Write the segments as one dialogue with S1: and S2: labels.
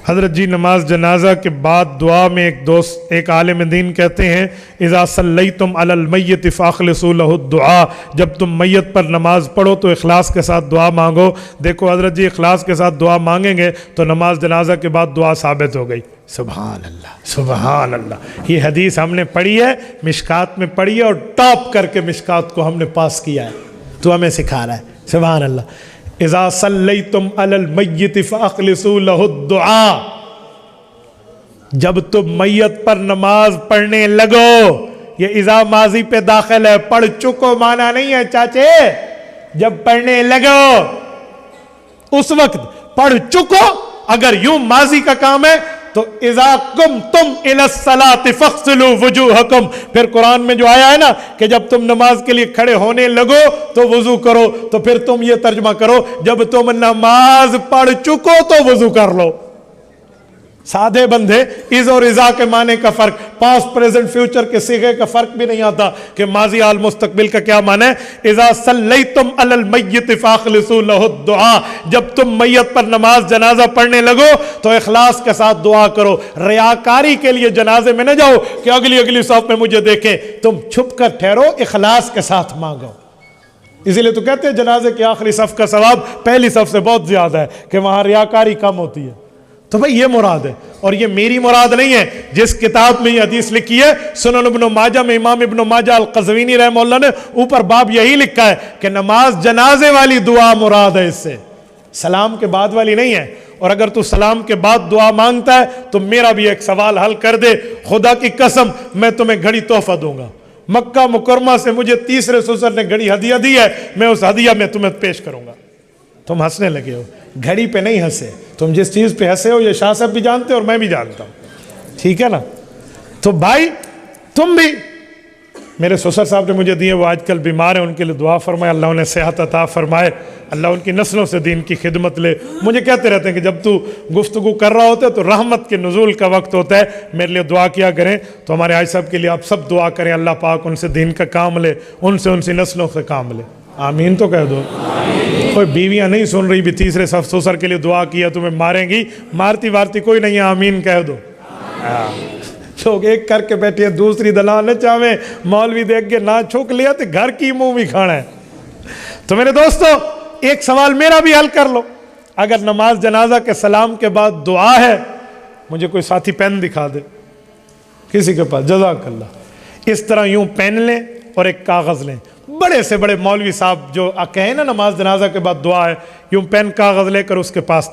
S1: حضرت جی نماز جنازہ کے بعد دعا میں ایک عالم دین کہتے ہیں اذا صلیتم علی المیت فاخلصوا لہ الدعاء، جب تم میت پر نماز پڑھو تو اخلاص کے ساتھ دعا مانگو۔ دیکھو حضرت جی اخلاص کے ساتھ دعا مانگیں گے تو نماز جنازہ کے بعد دعا ثابت ہو گئی۔ سبحان اللہ سبحان اللہ، یہ حدیث ہم نے پڑھی ہے، مشکات میں پڑھی ہے، اور ٹاپ کر کے مشکات کو ہم نے پاس کیا ہے، تو ہمیں سکھا رہا ہے۔ سبحان اللہ۔ اذا صلیتم علی المیت فاخلصوا لہ الدعاء، جب تم میت پر نماز پڑھنے لگو، یہ اذا ماضی پہ داخل ہے، پڑھ چکو مانا نہیں ہے چاچے، جب پڑھنے لگو اس وقت پڑھ چکو۔ اگر یوں ماضی کا کام ہے تو اذا قمتم الی الصلاۃ فاغسلوا وجوہکم، پھر قرآن میں جو آیا ہے نا کہ جب تم نماز کے لیے کھڑے ہونے لگو تو وضو کرو، تو پھر تم یہ ترجمہ کرو جب تم نماز پڑھ چکو تو وضو کر لو۔ سادھے بندے از اور اذا کے معنی کا فرق، پاسٹ پریزنٹ فیوچر کے صیغے کا فرق بھی نہیں آتا کہ ماضی حال مستقبل کا کیا معنی ہے۔ اذا صلیتم علی المیت فاخلصوا لہ الدعاء، جب تم میت پر نماز جنازہ پڑھنے لگو تو اخلاص کے ساتھ دعا کرو۔ ریاکاری کے لیے جنازے میں نہ جاؤ کہ اگلی صف میں مجھے دیکھیں، تم چھپ کر ٹھہرو، اخلاص کے ساتھ مانگو۔ اسی لیے تو کہتے ہیں جنازے کی آخری صف کا ثواب پہلی صف سے بہت زیادہ ہے کہ وہاں ریاکاری کم ہوتی ہے۔ تو بھئی یہ مراد ہے، اور یہ میری مراد نہیں ہے، جس کتاب میں یہ حدیث لکھی ہے سنن ابن ماجہ میں امام ابن ماجہ القزوینی رحمہ اللہ نے اوپر باب یہی لکھا ہے کہ نماز جنازے والی دعا مراد ہے، اس سے سلام کے بعد والی نہیں ہے۔ اور اگر تو سلام کے بعد دعا مانگتا ہے تو میرا بھی ایک سوال حل کر دے، خدا کی قسم میں تمہیں گھڑی تحفہ دوں گا، مکہ مکرمہ سے مجھے تیسرے سسر نے گھڑی ہدیہ دی ہے، میں اس ہدیہ میں تمہیں پیش کروں گا۔ تم ہنسنے لگے ہو، گھڑی پہ نہیں ہنسے، تم جس چیز پہ ہنسے ہو یہ شاہ صاحب بھی جانتے اور میں بھی جانتا ہوں، ٹھیک ہے نا؟ تو بھائی تم بھی، میرے سسر صاحب نے مجھے دیے، وہ آج کل بیمار ہیں، ان کے لیے دعا فرمائے، اللہ انہیں صحت عطا فرمائے، اللہ ان کی نسلوں سے دین کی خدمت لے۔ مجھے کہتے رہتے ہیں کہ جب تو گفتگو کر رہا ہوتا ہے تو رحمت کے نزول کا وقت ہوتا ہے، میرے لیے دعا کیا کریں۔ تو ہمارے حاج صاحب کے لیے آپ سب دعا کریں، اللہ پاک ان سے دین کا کام لے، ان سے نسلوں سے کام لے۔ آمین تو کہہ دو۔ کوئی بیویاں نہیں سن رہی بھی تیسرے صف سسر کے لیے دعا کیا تمہیں ماریں گی، مارتی وارتی کوئی نہیں ہے، آمین کہہ دو۔ لوگ ایک کر کے بیٹھے ہیں، دوسری دلال نہ چاہویں، مولوی دیکھ کے نہ چھک لیا تو گھر کی منہ بھی کھانا ہے۔ تو میرے دوستو ایک سوال میرا بھی حل کر لو، اگر نماز جنازہ کے سلام کے بعد دعا ہے، مجھے کوئی ساتھی پین دکھا دے کسی کے پاس، جزاک اللہ۔ اس طرح یوں پین لیں اور ایک کاغذ لیں، بڑے سے بڑے مولوی صاحب جو کہیں نا نماز جنازہ کے بعد دعا ہے، یوں پین کاغذ لے کر اس کے پاس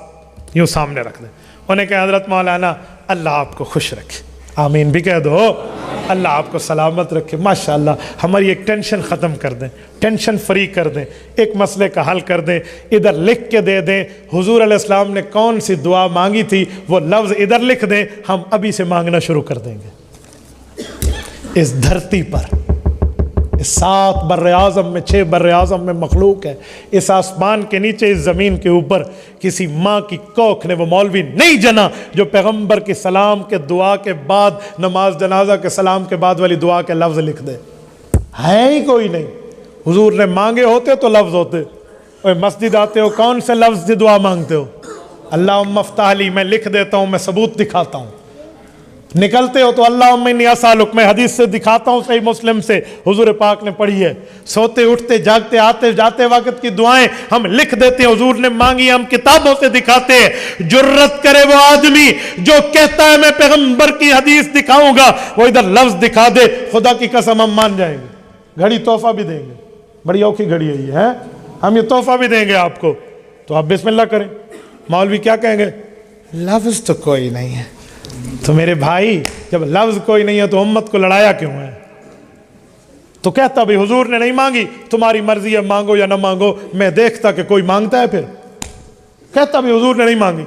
S1: یوں سامنے رکھ دیں، انہیں کہیں حضرت مولانا اللہ آپ کو خوش رکھے، آمین بھی کہہ دو، اللہ آپ کو سلامت رکھے، ماشاءاللہ ہماری ایک ٹینشن ختم کر دیں، ٹینشن فری کر دیں، ایک مسئلے کا حل کر دیں، ادھر لکھ کے دے دیں حضور علیہ السلام نے کون سی دعا مانگی تھی، وہ لفظ ادھر لکھ دیں، ہم ابھی سے مانگنا شروع کر دیں گے۔ اس دھرتی پر 7 بر اعظم میں 6 بر اعظم میں مخلوق ہے، اس آسمان کے نیچے اس زمین کے اوپر کسی ماں کی کوکھ نے وہ مولوی نہیں جنا جو پیغمبر کی سلام کے دعا کے بعد نماز جنازہ کے سلام کے بعد والی دعا کے لفظ لکھ دے، ہے ہی کوئی نہیں۔ حضور نے مانگے ہوتے تو لفظ ہوتے۔ اور مسجد آتے ہو کون سے لفظ سے دعا مانگتے ہو؟ اللہم افتح لی، میں لکھ دیتا ہوں، میں ثبوت دکھاتا ہوں۔ نکلتے ہو تو اللہم انی اسالک، میں حدیث سے دکھاتا ہوں، صحیح مسلم سے حضور پاک نے پڑھی ہے۔ سوتے اٹھتے جاگتے آتے جاتے وقت کی دعائیں ہم لکھ دیتے ہیں، حضور نے مانگی ہم کتابوں سے دکھاتے ہیں۔ جرت کرے وہ آدمی جو کہتا ہے میں پیغمبر کی حدیث دکھاؤں گا، وہ ادھر لفظ دکھا دے، خدا کی قسم ہم مان جائیں گے۔ گھڑی تحفہ بھی دیں گے، بڑی اوکھی گھڑی ہے یہ، ہے ہم یہ تحفہ بھی دیں گے آپ کو، تو آپ بسم اللہ کریں۔ مولوی کیا کہیں گے؟ لفظ تو کوئی نہیں ہے۔ تو میرے بھائی جب لفظ کوئی نہیں ہے تو امت کو لڑایا کیوں ہے؟ تو کہتا بھی حضور نے نہیں مانگی، تمہاری مرضی ہے مانگو یا نہ مانگو، میں دیکھتا کہ کوئی مانگتا ہے، پھر کہتا بھی حضور نے نہیں مانگی۔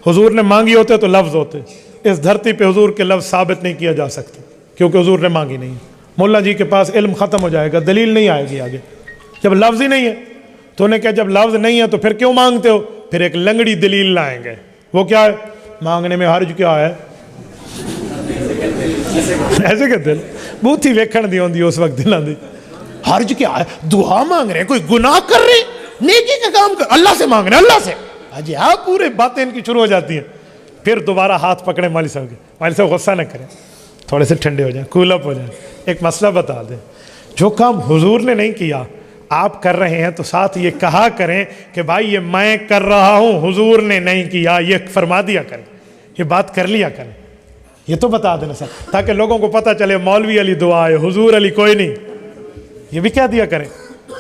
S1: حضور نے مانگی ہوتے تو لفظ ہوتے، اس دھرتی پہ حضور کے لفظ ثابت نہیں کیا جا سکتے کیونکہ حضور نے مانگی نہیں۔ مولا جی کے پاس علم ختم ہو جائے گا، دلیل نہیں آئے گی آگے، جب لفظ ہی نہیں ہے۔ تو انہیں کہا جب لفظ نہیں ہے تو پھر کیوں مانگتے ہو؟ پھر ایک لنگڑی دلیل لائیں گے، وہ کیا ہے؟ مانگنے میں حرج کیا ہے؟ ایسے کہتے ہیں بہت ہی ویکھن دی ہوندی اس وقت دلاں دی، حرج کیا ہے؟ دعا مانگ رہے ہیں، کوئی گناہ کر رہے ہیں، نیکی کا کام کر، اللہ سے مانگ رہے ہیں، اللہ سے، جی ہاں پورے باتیں ان کی شروع ہو جاتی ہیں۔ پھر دوبارہ ہاتھ پکڑے مولوی صاحب کے، مولوی صاحب غصہ نہ کریں، تھوڑے سے ٹھنڈے ہو جائیں، کول اپ ہو جائیں، ایک مسئلہ بتا دیں، جو کام حضور نے نہیں کیا آپ کر رہے ہیں تو ساتھ یہ کہا کریں کہ بھائی یہ میں کر رہا ہوں، حضور نے نہیں کیا، یہ فرما دیا کریں، یہ بات کر لیا کریں، یہ تو بتا دینا سر، تاکہ لوگوں کو پتہ چلے مولوی علی دعا ہے، حضور علی کوئی نہیں، یہ بھی کہہ دیا کریں،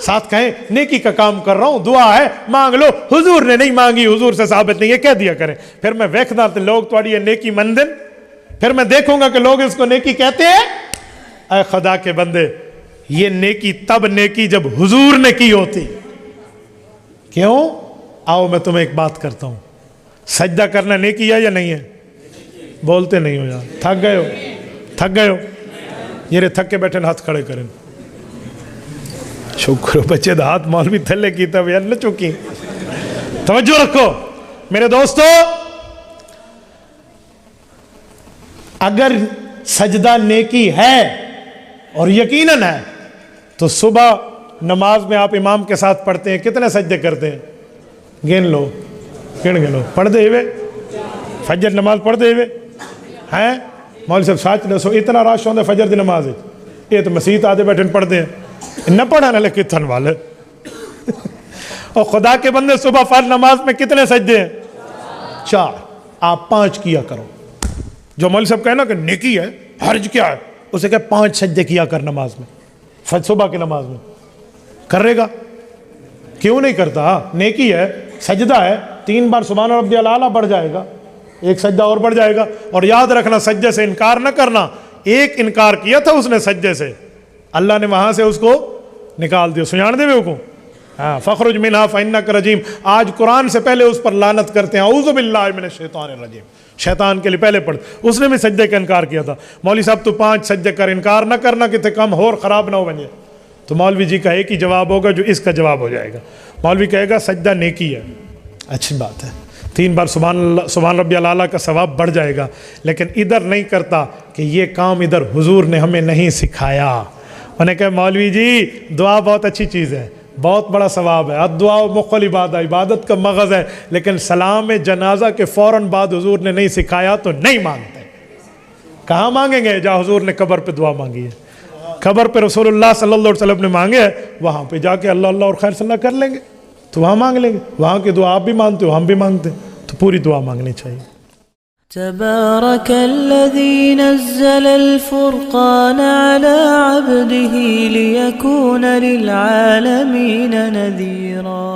S1: ساتھ کہیں نیکی کا کام کر رہا ہوں، دعا ہے مانگ لو، حضور نے نہیں مانگی، حضور سے ثابت نہیں، یہ کہہ دیا کریں، پھر میں ویکھنا تو لوگ تھوڑی یہ نیکی مندن، پھر میں دیکھوں گا کہ لوگ اس کو نیکی کہتے ہیں۔ اے خدا کے بندے، یہ نیکی تب نیکی جب حضور نے کی ہوتی، کیوں؟ آؤ میں تمہیں ایک بات کرتا ہوں، سجدہ کرنا نیکی ہے یا نہیں ہے؟ بولتے نہیں ہو یار، تھک گئے ہو، تھک گئے ہو، یہ تھک کے بیٹھے ہاتھ کھڑے کریں، شکر بچے دا ہاتھ مولوی تھلے کی تب یار نہ چکی، توجہ رکھو میرے دوستو، اگر سجدہ نیکی ہے اور یقیناً ہے تو صبح نماز میں آپ امام کے ساتھ پڑھتے ہیں، کتنے سجدے کرتے ہیں؟ گن لو، گن لو، پڑھ دے ہوئے فجر نماز پڑھ دے ہوئے ہیں؟ مولوی صاحب سچ دسو اتنا رش ہوتا فجر دی نماز، یہ تو مسیت آدھے بیٹھے پڑھتے ہیں، نہ پڑھانا لے کتن والے، اور خدا کے بندے صبح فرض نماز میں کتنے سجدے ہیں؟ 4، آپ 5 کیا کرو۔ جو مولوی صاحب کہنا کہ نیکی ہے، حرج کیا ہے، اسے کہ 5 سجدے کیا کر نماز میں، فجر صبح کی نماز میں، کرے گا؟ کیوں نہیں کرتا؟ نیکی ہے، سجدہ ہے، 3 بار سبحان ربی الاعلیٰ بڑھ جائے گا، ایک سجدہ اور بڑھ جائے گا، اور یاد رکھنا سجدے سے انکار نہ کرنا، ایک انکار کیا تھا اس نے سجدے سے، اللہ نے وہاں سے اس کو نکال دیا، سجان دے کو، ہاں فخرج منہا فإنک رجیم، آج قرآن سے پہلے اس پر لعنت کرتے ہیں، اعوذ باللہ من الشیطان الرجیم، شیطان کے لیے پہلے پڑھ، اس نے بھی سجدے کا انکار کیا تھا، مولوی صاحب تو 5 سجدے کر، انکار نہ کرنا کہ تے کم اور خراب نہ ہو بن جائے، تو مولوی جی کا ایک ہی جواب ہوگا جو اس کا جواب ہو جائے گا، مولوی کہے گا سجدہ نیکی ہے، اچھی بات ہے، 3 بار سبحان ربی الاعلیٰ کا ثواب بڑھ جائے گا، لیکن ادھر نہیں کرتا کہ یہ کام ادھر حضور نے ہمیں نہیں سکھایا، انہوں نے کہا مولوی جی دعا بہت اچھی چیز ہے، بہت بڑا ثواب ہے، الدعاء مخ العبادہ، عبادت کا مغز ہے، لیکن سلام جنازہ کے فوراً بعد حضور نے نہیں سکھایا تو نہیں مانگتے۔ کہاں مانگیں گے؟ جہاں حضور نے قبر پہ دعا مانگی ہے، قبر پہ رسول اللہ صلی اللہ علیہ وسلم نے مانگے ہے، وہاں پہ جا کے اللہ اللہ اور خیر صلی اللہ کر لیں گے، تو وہاں مانگ لیں گے، وہاں کی دعا آپ بھی مانتے ہو، ہم بھی مانگتے ہیں، تو پوری دعا مانگنی چاہیے۔
S2: تبارك الذي نزل الفرقان على عبده ليكون للعالمين نذيرا